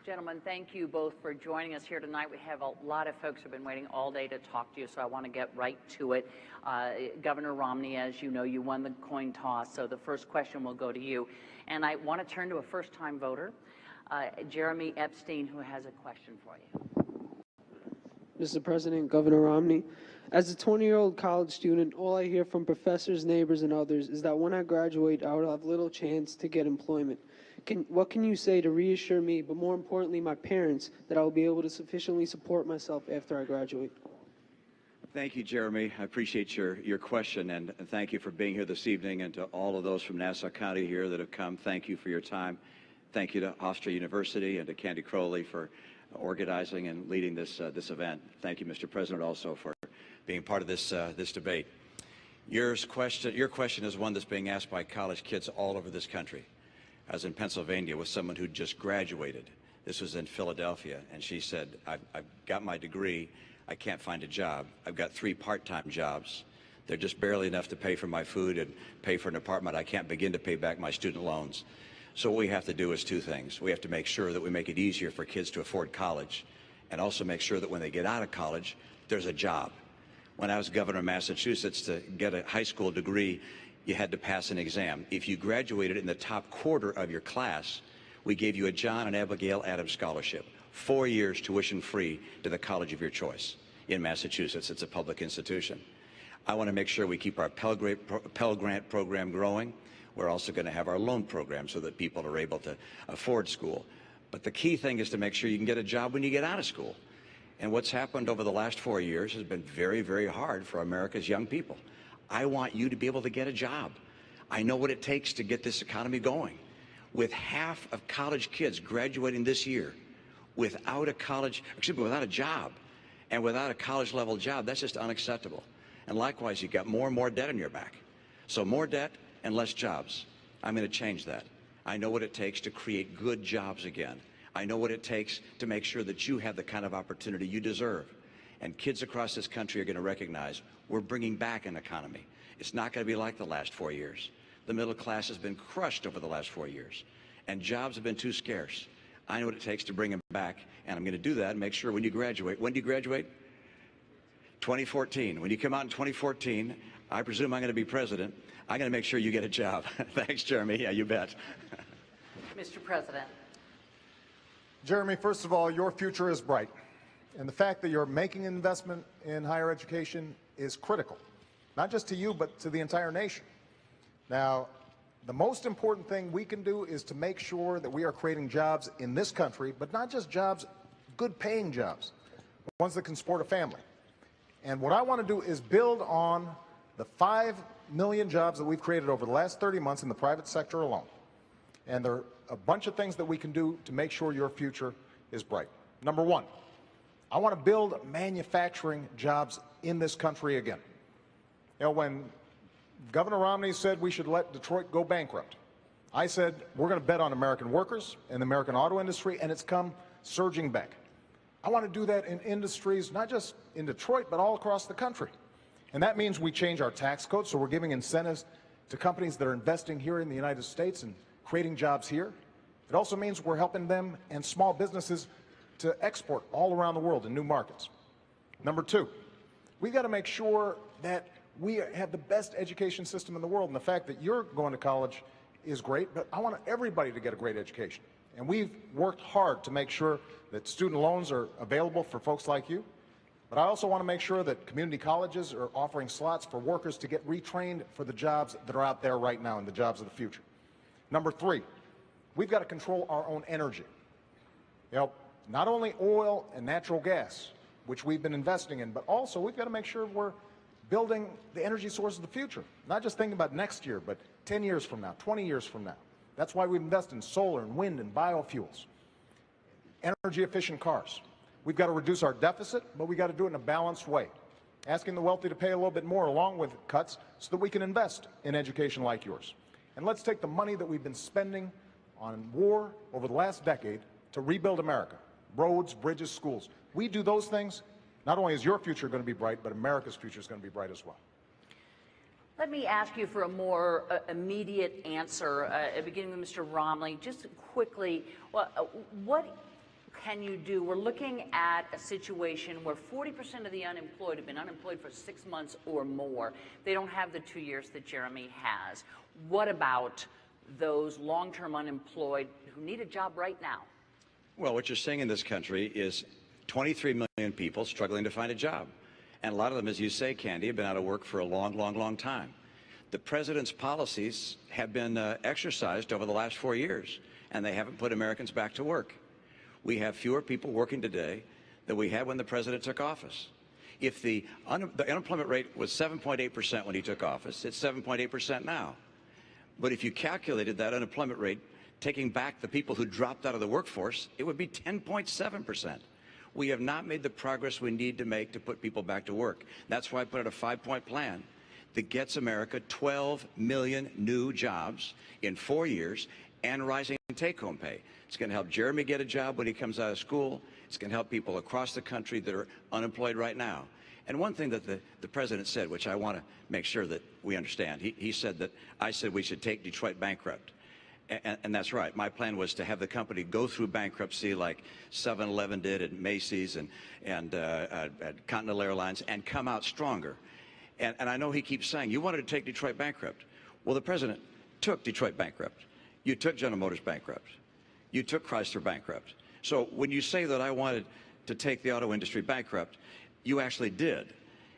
Gentlemen, thank you both for joining us here tonight. We have a lot of folks who have been waiting all day to talk to you, so I want to get right to it. Governor Romney, as you know, you won the coin toss, so the first question will go to you. And I want to turn to a first-time voter, Jeremy Epstein, who has a question for you. Mr. President, Governor Romney, as a 20-year-old college student, all I hear from professors, neighbors, and others is that when I graduate, I will have little chance to get employment. What can you say to reassure me, but more importantly, my parents, that I will be able to sufficiently support myself after I graduate? Thank you, Jeremy. I appreciate your question, and thank you for being here this evening, and to all of those from Nassau County here that have come. Thank you for your time. Thank you to Hofstra University and to Candy Crowley for organizing and leading this event. Thank you, Mr. President, also for being part of this debate. Your question is one that's being asked by college kids all over this country. I was in Pennsylvania with someone who just graduated. This was in Philadelphia, and she said, I've got my degree. I can't find a job. I've got 3 part-time jobs. They're just barely enough to pay for my food and pay for an apartment. I can't begin to pay back my student loans. So what we have to do is 2 things. We have to make sure that we make it easier for kids to afford college, and also make sure that when they get out of college, there's a job. When I was governor of Massachusetts, to get a high school degree, you had to pass an exam. If you graduated in the top quarter of your class, we gave you a John and Abigail Adams scholarship, 4 years tuition free to the college of your choice in Massachusetts. It's a public institution. I want to make sure we keep our Pell Grant program growing. We're also going to have our loan program so that people are able to afford school. But the key thing is to make sure you can get a job when you get out of school. And what's happened over the last 4 years has been very, very hard for America's young people. I want you to be able to get a job. I know what it takes to get this economy going. With half of college kids graduating this year without a job, and without a college-level job, that's just unacceptable. And likewise, you've got more and more debt on your back. So more debt and less jobs. I'm going to change that. I know what it takes to create good jobs again. I know what it takes to make sure that you have the kind of opportunity you deserve. And kids across this country are going to recognize we're bringing back an economy. It's not going to be like the last 4 years. The middle class has been crushed over the last 4 years, and jobs have been too scarce. I know what it takes to bring them back, and I'm going to do that and make sure when you graduate. When do you graduate? 2014. When you come out in 2014, I presume I'm going to be president. I'm going to make sure you get a job. Thanks, Jeremy. Yeah, you bet. Mr. President. Jeremy, first of all, your future is bright. And the fact that you're making an investment in higher education is critical, not just to you, but to the entire nation. Now, the most important thing we can do is to make sure that we are creating jobs in this country, but not just jobs, good paying jobs, ones that can support a family. And what I want to do is build on the 5 million jobs that we've created over the last 30 months in the private sector alone. And there are a bunch of things that we can do to make sure your future is bright. Number 1, I want to build manufacturing jobs in this country again. You know, when Governor Romney said we should let Detroit go bankrupt, I said we're going to bet on American workers and the American auto industry, and it's come surging back. I want to do that in industries, not just in Detroit, but all across the country. And that means we change our tax code, so we're giving incentives to companies that are investing here in the United States and creating jobs here. It also means we're helping them and small businesses to export all around the world in new markets. Number 2, we've got to make sure that we have the best education system in the world. And the fact that you're going to college is great, but I want everybody to get a great education. And we've worked hard to make sure that student loans are available for folks like you. But I also want to make sure that community colleges are offering slots for workers to get retrained for the jobs that are out there right now and the jobs of the future. Number 3, we've got to control our own energy. You know, not only oil and natural gas, which we've been investing in, but also we've got to make sure we're building the energy sources of the future. Not just thinking about next year, but 10 years from now, 20 years from now. That's why we invest in solar and wind and biofuels. Energy efficient cars. We've got to reduce our deficit, but we've got to do it in a balanced way. Asking the wealthy to pay a little bit more along with cuts so that we can invest in education like yours. And let's take the money that we've been spending on war over the last decade to rebuild America. Roads, bridges, schools. We do those things, not only is your future going to be bright, but America's future is going to be bright as well. Let me ask you for a more immediate answer, beginning with Mr. Romney. Just quickly, what can you do? We're looking at a situation where 40% of the unemployed have been unemployed for 6 months or more. They don't have the 2 years that Jeremy has. What about those long-term unemployed who need a job right now? Well, what you're seeing in this country is 23 million people struggling to find a job. And a lot of them, as you say, Candy, have been out of work for a long, long, long time. The president's policies have been exercised over the last 4 years, and they haven't put Americans back to work. We have fewer people working today than we had when the president took office. If the unemployment rate was 7.8% when he took office, it's 7.8% now. But if you calculated that unemployment rate, taking back the people who dropped out of the workforce, it would be 10.7%. We have not made the progress we need to make to put people back to work. That's why I put out a 5-point plan that gets America 12 million new jobs in 4 years and rising take-home pay. It's going to help Jeremy get a job when he comes out of school. It's going to help people across the country that are unemployed right now. And one thing that the president said, which I want to make sure that we understand, he said that I said we should take Detroit bankrupt. And that's right. My plan was to have the company go through bankruptcy like 7-Eleven did at Macy's and at Continental Airlines and come out stronger. And I know he keeps saying, you wanted to take Detroit bankrupt. Well, the president took Detroit bankrupt. You took General Motors bankrupt. You took Chrysler bankrupt. So when you say that I wanted to take the auto industry bankrupt, you actually did.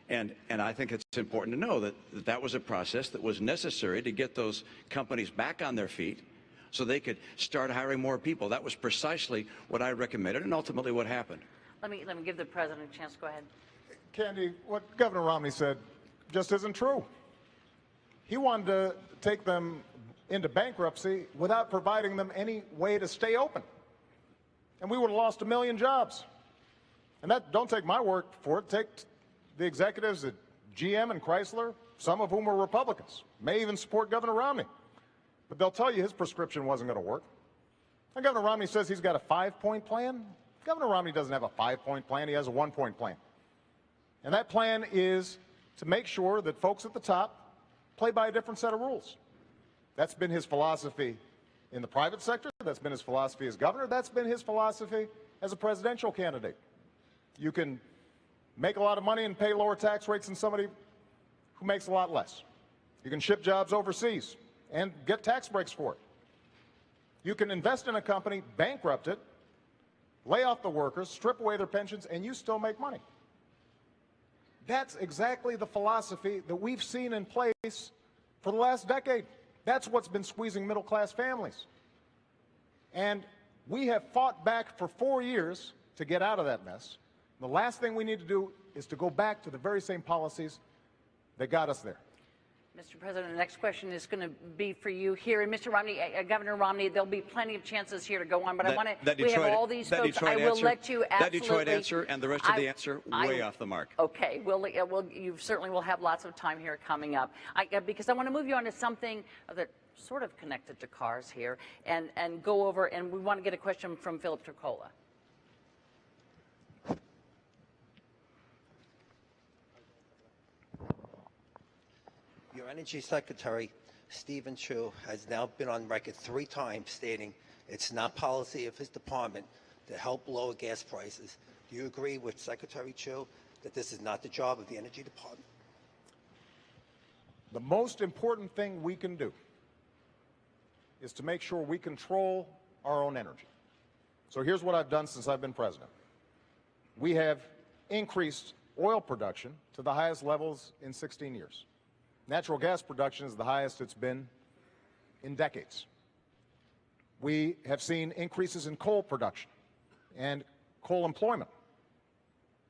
And I think it's important to know that that was a process that was necessary to get those companies back on their feet so they could start hiring more people. That was precisely what I recommended and ultimately what happened. Let me give the president a chance. Go ahead. Candy, what Governor Romney said just isn't true. He wanted to take them into bankruptcy without providing them any way to stay open. And we would have lost 1 million jobs. And that, don't take my word for it, take the executives at GM and Chrysler, some of whom were Republicans, may even support Governor Romney. But they'll tell you his prescription wasn't going to work. And Governor Romney says he's got a 5-point plan. Governor Romney doesn't have a 5-point plan, he has a 1-point plan. And that plan is to make sure that folks at the top play by a different set of rules. That's been his philosophy in the private sector, that's been his philosophy as governor, that's been his philosophy as a presidential candidate. You can make a lot of money and pay lower tax rates than somebody who makes a lot less. You can ship jobs overseas and get tax breaks for it. You can invest in a company, bankrupt it, lay off the workers, strip away their pensions, and you still make money. That's exactly the philosophy that we've seen in place for the last decade. That's what's been squeezing middle-class families. And we have fought back for 4 years to get out of that mess. The last thing we need to do is to go back to the very same policies that got us there. Mr. President, the next question is going to be for you here. And Mr. Romney, Governor Romney, there'll be plenty of chances here to go on, but I want to, we have all these folks. I will let you absolutely. That Detroit answer and the rest of the answer way off the mark. Okay, you certainly will have lots of time here coming up. Because I want to move you on to something that sort of connected to cars here and go over, and we want to get a question from Philip Turcola. Your Energy Secretary, Stephen Chu, has now been on record 3 times stating it's not policy of his department to help lower gas prices. Do you agree with Secretary Chu that this is not the job of the Energy Department? The most important thing we can do is to make sure we control our own energy. So here's what I've done since I've been president. We have increased oil production to the highest levels in 16 years. Natural gas production is the highest it's been in decades. We have seen increases in coal production and coal employment.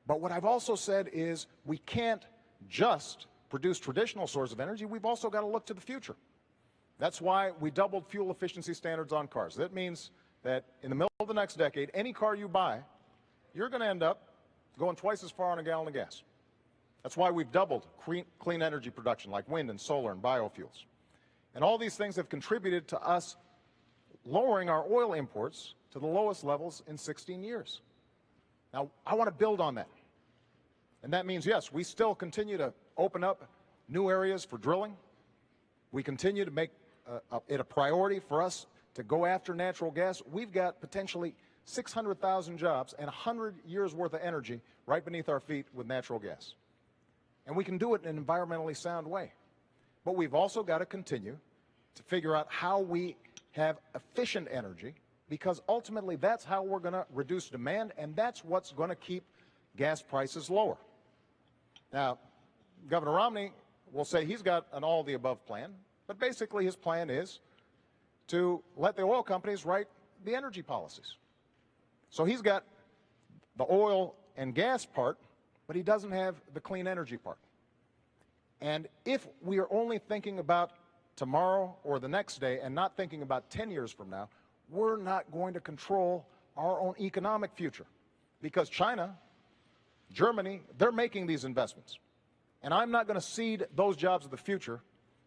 But what I've also said is we can't just produce traditional sources of energy, we've also got to look to the future. That's why we doubled fuel efficiency standards on cars. That means that in the middle of the next decade, any car you buy, you're going to end up going twice as far on a gallon of gas. That's why we've doubled clean energy production like wind and solar and biofuels. And all these things have contributed to us lowering our oil imports to the lowest levels in 16 years. Now, I want to build on that. And that means, yes, we still continue to open up new areas for drilling. We continue to make it a priority for us to go after natural gas. We've got potentially 600,000 jobs and 100 years worth of energy right beneath our feet with natural gas. And we can do it in an environmentally sound way. But we've also got to continue to figure out how we have efficient energy, because ultimately that's how we're going to reduce demand, and that's what's going to keep gas prices lower. Now, Governor Romney will say he's got an all-of-the-above plan, but basically his plan is to let the oil companies write the energy policies. So he's got the oil and gas part, but he doesn't have the clean energy part. And if we are only thinking about tomorrow or the next day and not thinking about 10 years from now, we're not going to control our own economic future. Because China, Germany, they're making these investments. And I'm not going to cede those jobs of the future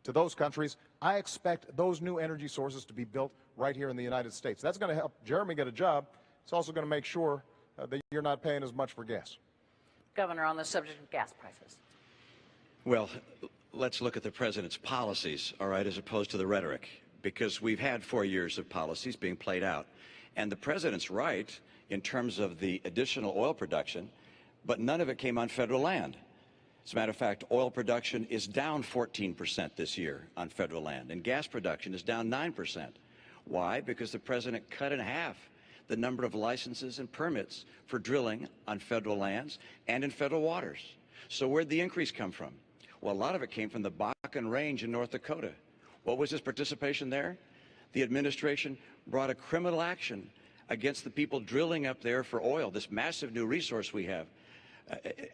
to those countries. I expect those new energy sources to be built right here in the United States. That's going to help Jeremy get a job. It's also going to make sure that you're not paying as much for gas. Governor, on the subject of gas prices. Well, let's look at the president's policies, all right, as opposed to the rhetoric, because we've had 4 years of policies being played out. And the president's right in terms of the additional oil production, but none of it came on federal land. As a matter of fact, oil production is down 14% this year on federal land, and gas production is down 9%. Why? Because the president cut in half the number of licenses and permits for drilling on federal lands and in federal waters. So where'd the increase come from? Well, a lot of it came from the Bakken Range in North Dakota. What was his participation there? The administration brought a criminal action against the people drilling up there for oil, this massive new resource we have.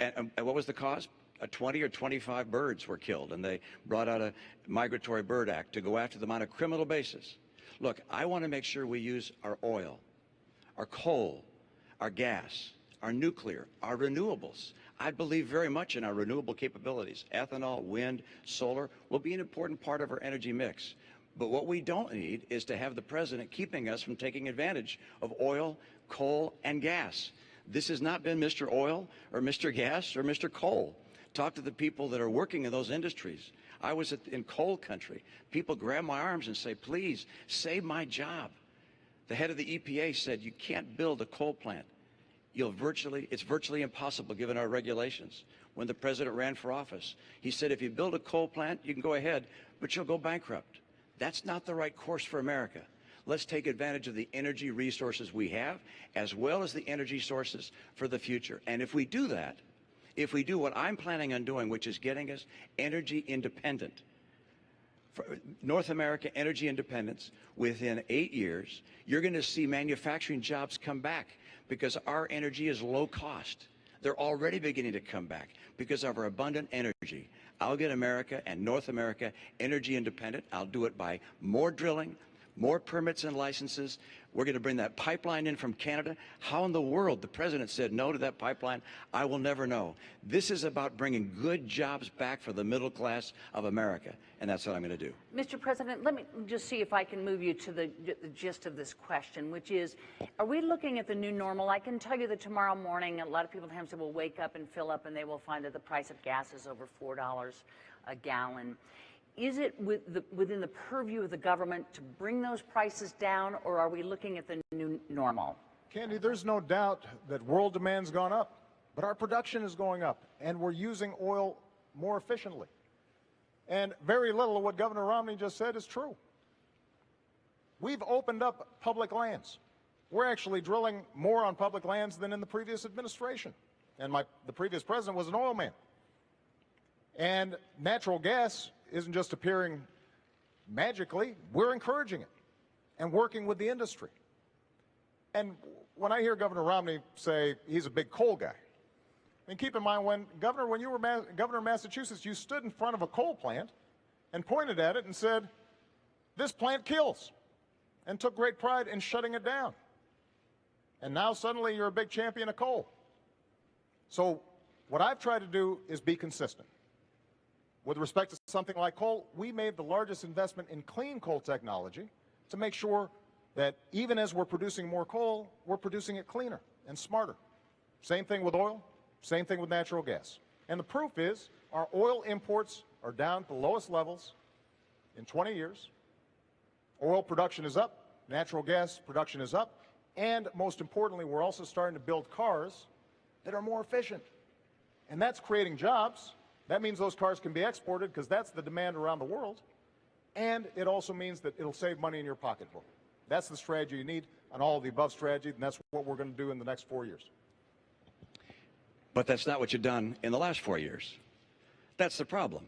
And what was the cause? 20 or 25 birds were killed, and they brought out a Migratory Bird Act to go after them on a criminal basis. Look, I want to make sure we use our oil, our coal, our gas, our nuclear, our renewables. I believe very much in our renewable capabilities. Ethanol, wind, solar will be an important part of our energy mix. But what we don't need is to have the president keeping us from taking advantage of oil, coal, and gas. This has not been Mr. Oil or Mr. Gas or Mr. Coal. Talk to the people that are working in those industries. I was in coal country. People grab my arms and say, please, save my job. The head of the EPA said, you can't build a coal plant. It's virtually impossible given our regulations. When the president ran for office, he said, if you build a coal plant, you can go ahead, but you'll go bankrupt. That's not the right course for America. Let's take advantage of the energy resources we have, as well as the energy sources for the future. And if we do that, if we do what I'm planning on doing, which is getting us energy independent, North America energy independence, within 8 years, you're going to see manufacturing jobs come back because our energy is low cost. They're already beginning to come back because of our abundant energy. I'll get America and North America energy independent. I'll do it by more drilling, more permits and licenses. We're going to bring that pipeline in from Canada. How in the world the president said no to that pipeline, I will never know. This is about bringing good jobs back for the middle class of America, and that's what I'm going to do. Mr. President, let me just see if I can move you to the gist of this question, which is, are we looking at the new normal? I can tell you that tomorrow morning, a lot of people in Hampshire will wake up and fill up, and they will find that the price of gas is over $4 a gallon. Is it within the purview of the government to bring those prices down, or are we looking at the new normal? Candy, there's no doubt that world demand's gone up, but our production is going up, and we're using oil more efficiently. And very little of what Governor Romney just said is true. We've opened up public lands. We're actually drilling more on public lands than in the previous administration. And the previous president was an oil man. And natural gas isn't just appearing magically. We're encouraging it and working with the industry. And when I hear Governor Romney say he's a big coal guy, and keep in mind, when you were governor of Massachusetts, you stood in front of a coal plant and pointed at it and said, this plant kills, and took great pride in shutting it down. And now suddenly you're a big champion of coal. So what I've tried to do is be consistent. With respect to something like coal, we made the largest investment in clean coal technology to make sure that even as we're producing more coal, we're producing it cleaner and smarter. Same thing with oil, same thing with natural gas. And the proof is our oil imports are down to the lowest levels in 20 years. Oil production is up, natural gas production is up, And most importantly, we're also starting to build cars that are more efficient. And that's creating jobs. That means those cars can be exported because that's the demand around the world. And it also means that it'll save money in your pocketbook. That's the strategy you need on all of the above strategy, and that's what we're going to do in the next 4 years. But that's not what you've done in the last 4 years. That's the problem.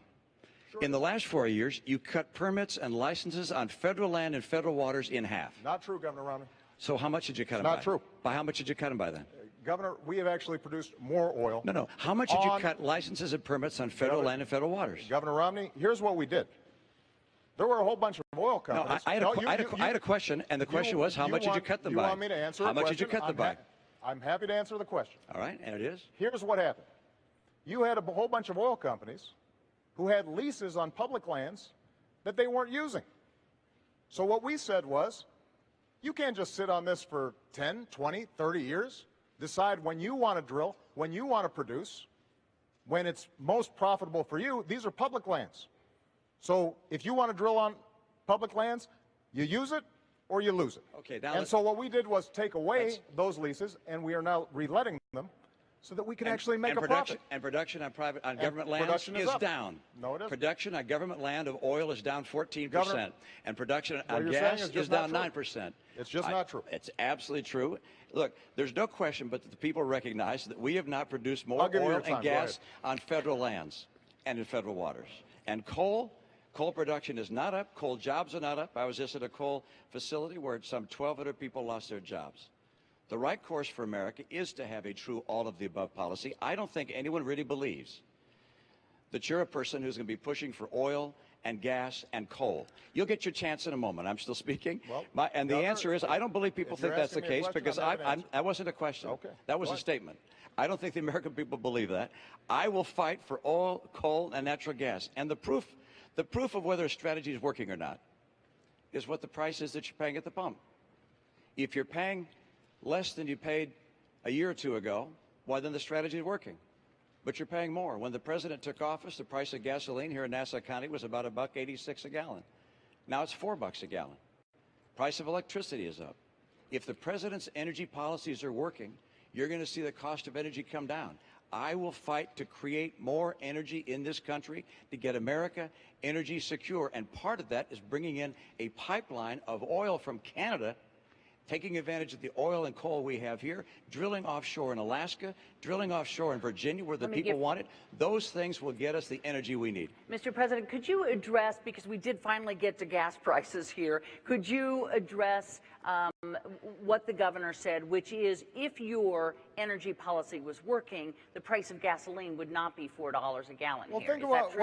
Sure. In the last 4 years, you cut permits and licenses on federal land and federal waters in half. Not true, Governor Romney. So how much did you cut them by? Not true. By how much did you cut them by then? Governor, we have actually produced more oil. No. How much did you cut licenses and permits on federal land and federal waters? Governor Romney, here's what we did. There were a whole bunch of oil companies. No, I had a question, and the question was, how much did you cut them by? You want me to answer How much did you cut them by? I'm happy to answer the question. All right, and it is? Here's what happened. You had a whole bunch of oil companies who had leases on public lands that they weren't using. So what we said was, you can't just sit on this for 10, 20, 30 years, decide when you want to drill, when you want to produce, when it's most profitable for you. These are public lands. So if you want to drill on public lands, you use it or you lose it. Okay, now and so what we did was take away those leases, and we are now reletting them so that we can actually make a profit. And production on government lands is down. No, it isn't. Production on government land of oil is down 14%. And production on you're gas saying is down 9%. It's just not true. It's absolutely true. Look, there's no question but that the people recognize that we have not produced more oil and gas on federal lands and in federal waters. And coal production is not up. Coal jobs are not up. I was just at a coal facility where some 1,200 people lost their jobs. The right course for America is to have a true all-of-the-above policy. I don't think anyone really believes that you're a person who's going to be pushing for oil and gas and coal. You'll get your chance in a moment. I'm still speaking. Well, and the answer is, I don't believe people think that's the case, because that wasn't a question. Okay. That was a statement. I don't think the American people believe that. I will fight for oil, coal, and natural gas. And the proof of whether a strategy is working or not is what the price is that you're paying at the pump. If you're paying less than you paid a year or two ago, why then the strategy is working. But you're paying more. When the president took office, the price of gasoline here in Nassau County was about $1.86 a gallon. Now it's $4 a gallon. Price of electricity is up. If the president's energy policies are working, you're going to see the cost of energy come down. I will fight to create more energy in this country to get America energy secure. And part of that is bringing in a pipeline of oil from Canada, taking advantage of the oil and coal we have here, drilling offshore in Alaska, drilling offshore in Virginia where the people want it. Those things will get us the energy we need. Mr. President, could you address, because we did finally get to gas prices here, could you address what the governor said, which is if your energy policy was working, the price of gasoline would not be $4 a gallon well, here. Think about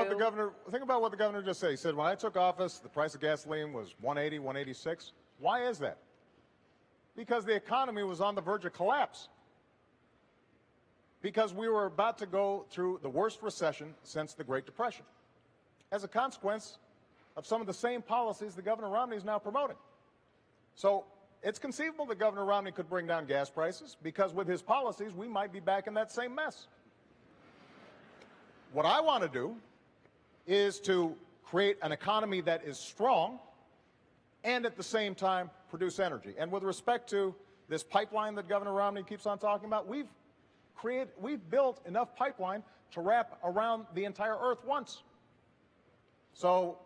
what the governor just said. He said, when I took office, the price of gasoline was $1.80, $1.86. Why is that? Because the economy was on the verge of collapse. Because we were about to go through the worst recession since the Great Depression, as a consequence of some of the same policies that Governor Romney is now promoting. So it's conceivable that Governor Romney could bring down gas prices, because with his policies, we might be back in that same mess. What I want to do is to create an economy that is strong and at the same time produce energy. And with respect to this pipeline that Governor Romney keeps on talking about, we've built enough pipeline to wrap around the entire earth once. So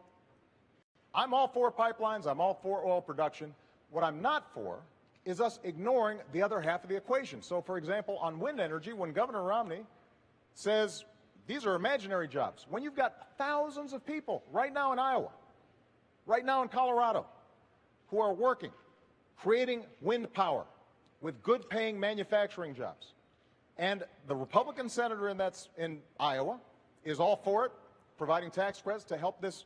I'm all for pipelines, I'm all for oil production. What I'm not for is us ignoring the other half of the equation. So for example, on wind energy, when Governor Romney says these are imaginary jobs, when you've got thousands of people right now in Iowa, right now in Colorado, who are working, creating wind power with good-paying manufacturing jobs. And the Republican senator in Iowa is all for it, providing tax credits to help this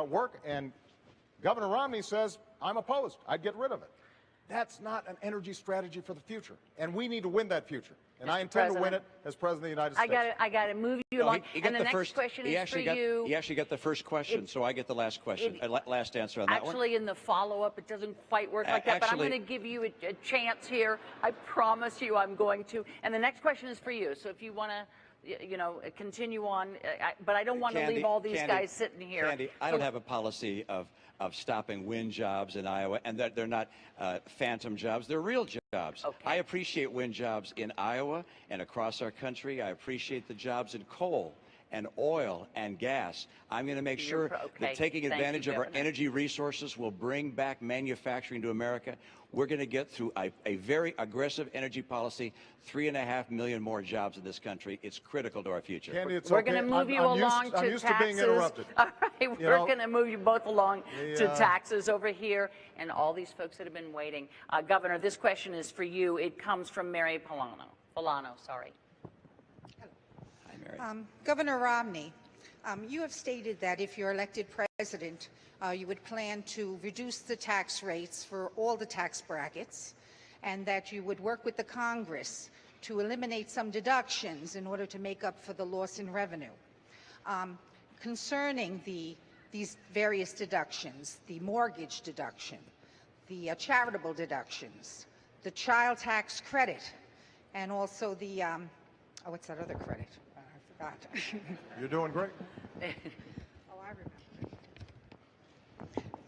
work. And Governor Romney says, I'm opposed. I'd get rid of it. That's not an energy strategy for the future. And we need to win that future. And I intend to win it as President of the United States. I got to move you along. And the next question is for you. He actually got the first question, so I get the last question, last answer on that one. Actually, in the follow-up, it doesn't quite work like that, but I'm going to give you a chance here. I promise you I'm going to. And the next question is for you. So if you want to, continue on, but I don't want to leave all these guys sitting here. Candy, I don't have a policy of of stopping wind jobs in Iowa, and that they're not phantom jobs, they're real jobs. Okay. I appreciate wind jobs in Iowa and across our country. I appreciate the jobs in coal and oil and gas. I'm going to make sure that taking advantage of our energy resources will bring back manufacturing to America. We're going to get through a very aggressive energy policy, 3.5 million more jobs in this country. It's critical to our future. Candy, it's We're okay. going to move you along to I'm used taxes. to being interrupted. All right, we're going to move you both along to taxes over here, and all these folks that have been waiting. Governor, this question is for you. It comes from Mary Polano, sorry. Governor Romney, you have stated that if you're elected president, you would plan to reduce the tax rates for all the tax brackets, and that you would work with the Congress to eliminate some deductions in order to make up for the loss in revenue. Concerning these various deductions, the mortgage deduction, the charitable deductions, the child tax credit, and also the, what's that other credit? I forgot. You're doing great. Oh, I remember.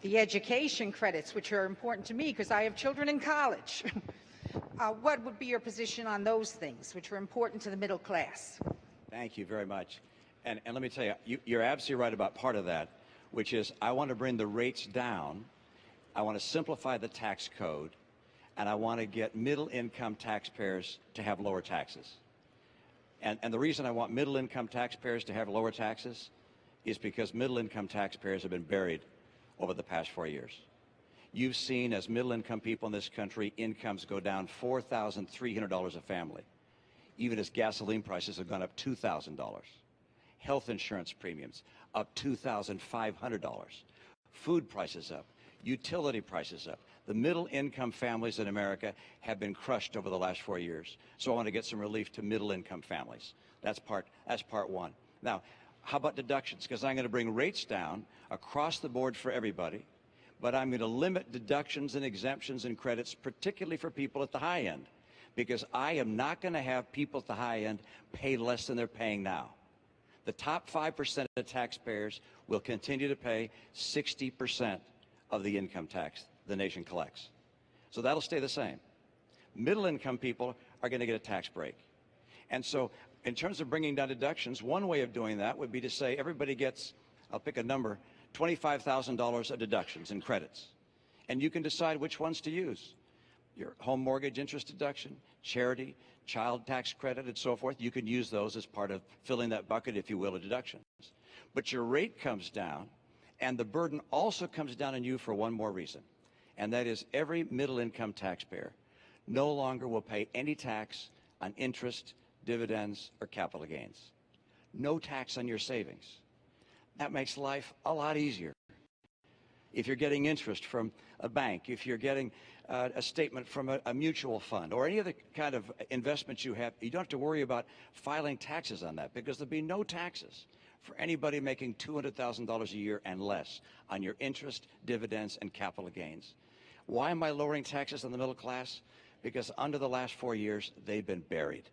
The education credits, which are important to me because I have children in college. What would be your position on those things, which are important to the middle class? Thank you very much. And let me tell you, you're absolutely right about part of that, which is I want to bring the rates down. I want to simplify the tax code, and I want to get middle-income taxpayers to have lower taxes. And the reason I want middle-income taxpayers to have lower taxes is because middle-income taxpayers have been buried over the past 4 years. You've seen, as middle-income people in this country, incomes go down $4,300 a family, even as gasoline prices have gone up $2,000. Health insurance premiums up $2,500. Food prices up. Utility prices up. The middle-income families in America have been crushed over the last 4 years. So I want to get some relief to middle-income families. That's part one. Now, how about deductions? Because I'm going to bring rates down across the board for everybody, but I'm going to limit deductions and exemptions and credits, particularly for people at the high end, because I am not going to have people at the high end pay less than they're paying now. The top 5% of taxpayers will continue to pay 60% of the income tax the nation collects. So that'll stay the same. Middle-income people are going to get a tax break. And so in terms of bringing down deductions, one way of doing that would be to say everybody gets, I'll pick a number, $25,000 of deductions and credits. And you can decide which ones to use. Your home mortgage interest deduction, charity, child tax credit, and so forth. You can use those as part of filling that bucket, if you will, of deductions. But your rate comes down, and the burden also comes down on you for one more reason, and that is every middle-income taxpayer no longer will pay any tax on interest, dividends, or capital gains. No tax on your savings. That makes life a lot easier. If you're getting interest from a bank, if you're getting a statement from a mutual fund, or any other kind of investments you have, you don't have to worry about filing taxes on that, because there'll be no taxes for anybody making $200,000 a year and less on your interest, dividends, and capital gains. Why am I lowering taxes on the middle class? Because under the last 4 years, they've been buried.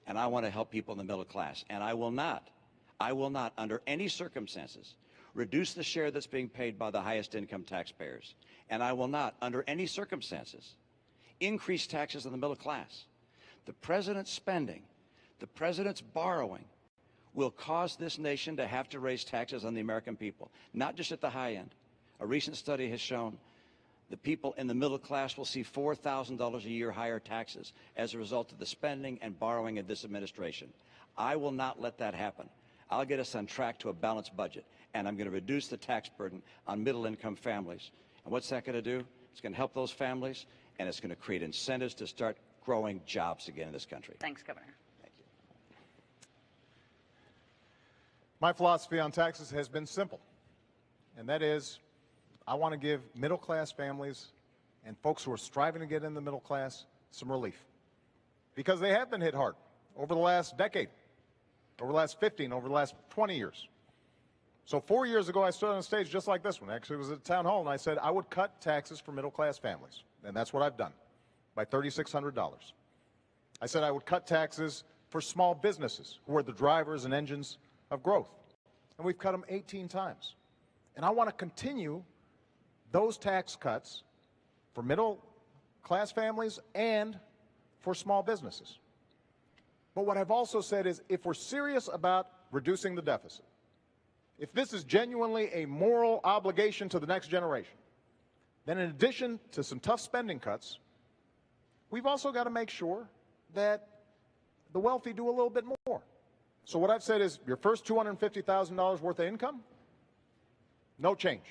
And I want to help people in the middle class. And I will not, under any circumstances, reduce the share that's being paid by the highest income taxpayers. And I will not, under any circumstances, increase taxes on the middle class. The president's spending, the president's borrowing, will cause this nation to have to raise taxes on the American people, not just at the high end. A recent study has shown the people in the middle class will see $4,000 a year higher taxes as a result of the spending and borrowing of this administration. I will not let that happen. I'll get us on track to a balanced budget, and I'm going to reduce the tax burden on middle-income families. And what's that going to do? It's going to help those families, and it's going to create incentives to start growing jobs again in this country. Thanks, Governor. Thank you. My philosophy on taxes has been simple, and that is I want to give middle-class families and folks who are striving to get in the middle class some relief, because they have been hit hard over the last decade, over the last 15, over the last 20 years. So 4 years ago, I stood on a stage just like this one. Actually, it was at town hall, and I said I would cut taxes for middle-class families, and that's what I've done, by $3,600. I said I would cut taxes for small businesses, who are the drivers and engines of growth, and we've cut them 18 times. And I want to continue those tax cuts for middle-class families and for small businesses. But what I've also said is, if we're serious about reducing the deficit, if this is genuinely a moral obligation to the next generation, then in addition to some tough spending cuts, we've also got to make sure that the wealthy do a little bit more. So what I've said is, your first $250,000 worth of income, no change.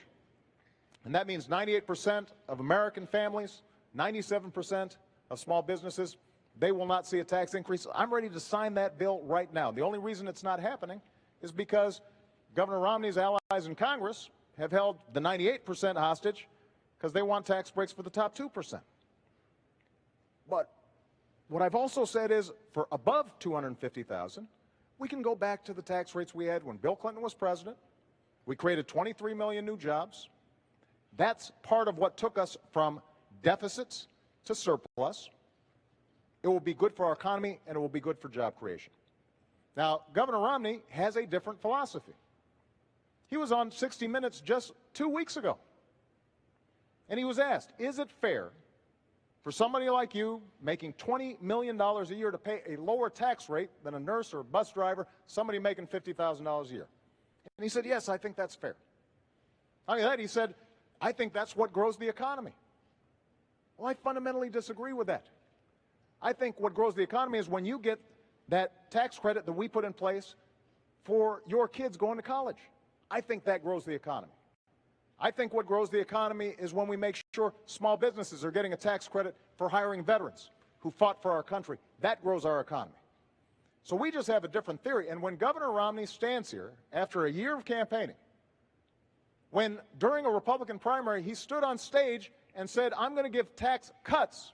And that means 98% of American families, 97% of small businesses, they will not see a tax increase. I'm ready to sign that bill right now. The only reason it's not happening is because Governor Romney's allies in Congress have held the 98% hostage because they want tax breaks for the top 2%. But what I've also said is, for above $250,000, we can go back to the tax rates we had when Bill Clinton was president. We created 23 million new jobs. That's part of what took us from deficits to surplus. It will be good for our economy, and it will be good for job creation. Now, Governor Romney has a different philosophy. He was on 60 Minutes just 2 weeks ago, and he was asked, is it fair for somebody like you making $20 million a year to pay a lower tax rate than a nurse or a bus driver, somebody making $50,000 a year? And he said, yes, I think that's fair. Not only that, he said, I think that's what grows the economy. Well, I fundamentally disagree with that. I think what grows the economy is when you get that tax credit that we put in place for your kids going to college. I think that grows the economy. I think what grows the economy is when we make sure small businesses are getting a tax credit for hiring veterans who fought for our country. That grows our economy. So we just have a different theory. And when Governor Romney stands here after a year of campaigning, when during a Republican primary he stood on stage and said, I'm going to give tax cuts.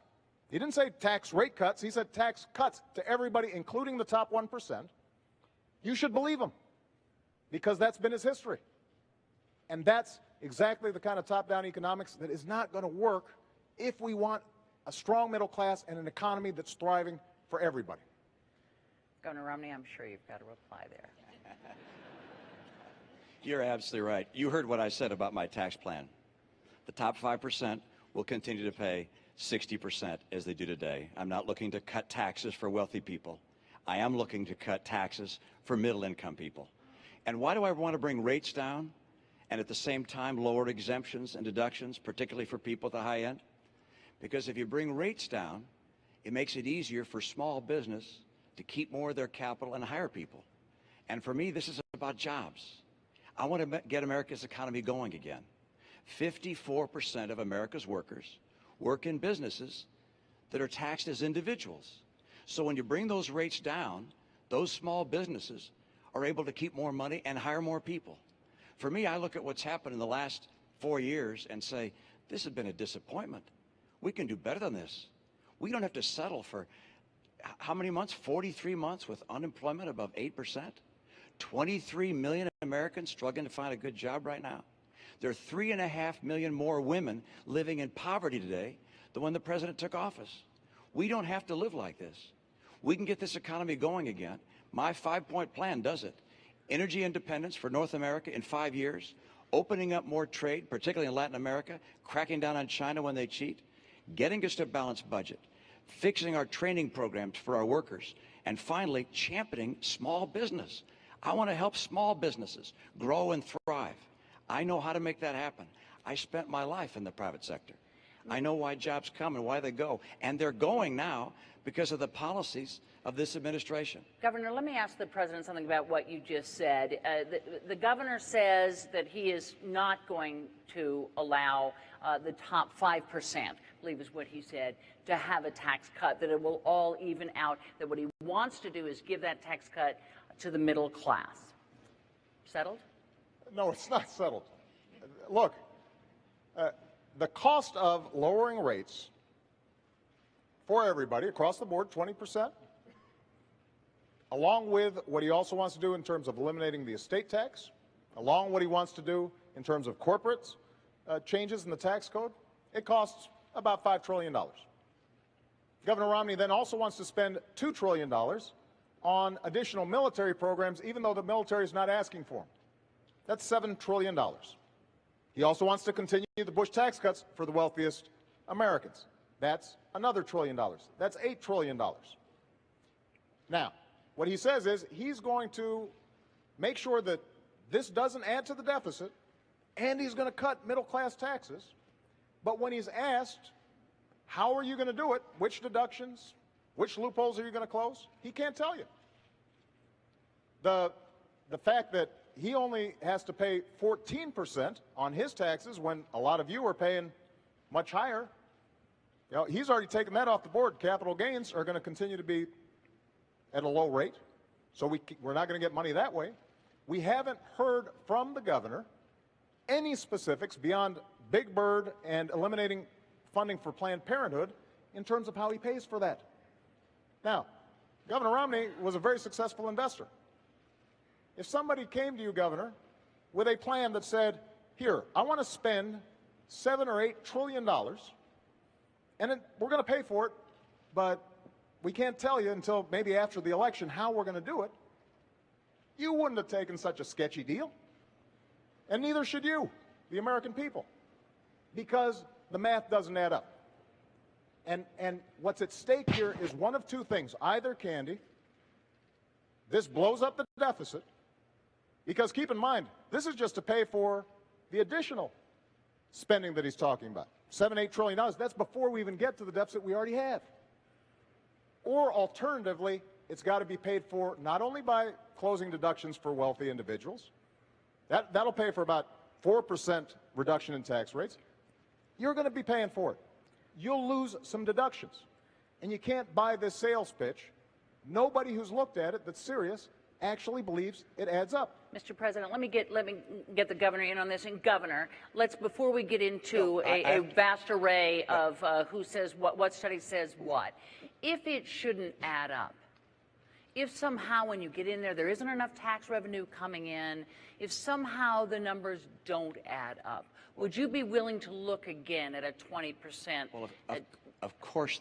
He didn't say tax rate cuts. He said tax cuts to everybody, including the top 1%. You should believe him, because that's been his history. And that's exactly the kind of top-down economics that is not going to work if we want a strong middle class and an economy that's thriving for everybody. Governor Romney, I'm sure you've got a reply there. You're absolutely right. You heard what I said about my tax plan. The top 5% will continue to pay 60% as they do today. I'm not looking to cut taxes for wealthy people. I am looking to cut taxes for middle-income people. And why do I want to bring rates down and at the same time lower exemptions and deductions, particularly for people at the high end? Because if you bring rates down, it makes it easier for small business to keep more of their capital and hire people. And for me, this is about jobs. I want to get America's economy going again. 54% of America's workers work in businesses that are taxed as individuals. So when you bring those rates down, those small businesses are able to keep more money and hire more people. For me, I look at what's happened in the last 4 years and say, this has been a disappointment. We can do better than this. We don't have to settle for how many months? 43 months with unemployment above 8%. 23 million Americans struggling to find a good job right now. There are 3.5 million more women living in poverty today than when the president took office. We don't have to live like this. We can get this economy going again. My 5-point plan does it. Energy independence for North America in 5 years, opening up more trade, particularly in Latin America, cracking down on China when they cheat, getting us to a balanced budget, fixing our training programs for our workers, and finally, championing small business. I want to help small businesses grow and thrive. I know how to make that happen. I spent my life in the private sector. I know why jobs come and why they go. And they're going now because of the policies of this administration. Governor, let me ask the president something about what you just said. The governor says that he is not going to allow the top 5%, I believe is what he said, to have a tax cut, that it will all even out, that what he wants to do is give that tax cut to the middle class. Settled? No, it's not settled. Look, the cost of lowering rates for everybody across the board, 20%, along with what he also wants to do in terms of eliminating the estate tax, along with what he wants to do in terms of corporate changes in the tax code, it costs about $5 trillion. Governor Romney then also wants to spend $2 trillion on additional military programs, even though the military is not asking for them. That's $7 trillion. He also wants to continue the Bush tax cuts for the wealthiest Americans. That's another $1 trillion. That's $8 trillion. Now, what he says is he's going to make sure that this doesn't add to the deficit, and he's going to cut middle-class taxes. But when he's asked, how are you going to do it, which deductions, which loopholes are you going to close, he can't tell you. The fact that he only has to pay 14% on his taxes when a lot of you are paying much higher, you know, he's already taken that off the board. Capital gains are going to continue to be at a low rate, so we're not going to get money that way. We haven't heard from the governor any specifics beyond Big Bird and eliminating funding for Planned Parenthood in terms of how he pays for that. Now, Governor Romney was a very successful investor. If somebody came to you, Governor, with a plan that said, here, I want to spend $7 or $8 trillion, and we're going to pay for it, but we can't tell you until maybe after the election how we're going to do it, you wouldn't have taken such a sketchy deal. And neither should you, the American people, because the math doesn't add up. And what's at stake here is one of two things. Either, Candy, this blows up the deficit, because keep in mind, this is just to pay for the additional spending that he's talking about. $7, $8 trillion, that's before we even get to the deficit we already have. Or alternatively, it's got to be paid for not only by closing deductions for wealthy individuals, that'll pay for about 4% reduction in tax rates. You're going to be paying for it. You'll lose some deductions. And you can't buy this sales pitch. Nobody who's looked at it that's serious actually believes it adds up. Mr. President, let me get the governor in on this. And Governor, before we get into a vast array of who says what study says what, if it shouldn't add up, if somehow when you get in there isn't enough tax revenue coming in, if somehow the numbers don't add up, would you be willing to look again at a 20%? Well, of course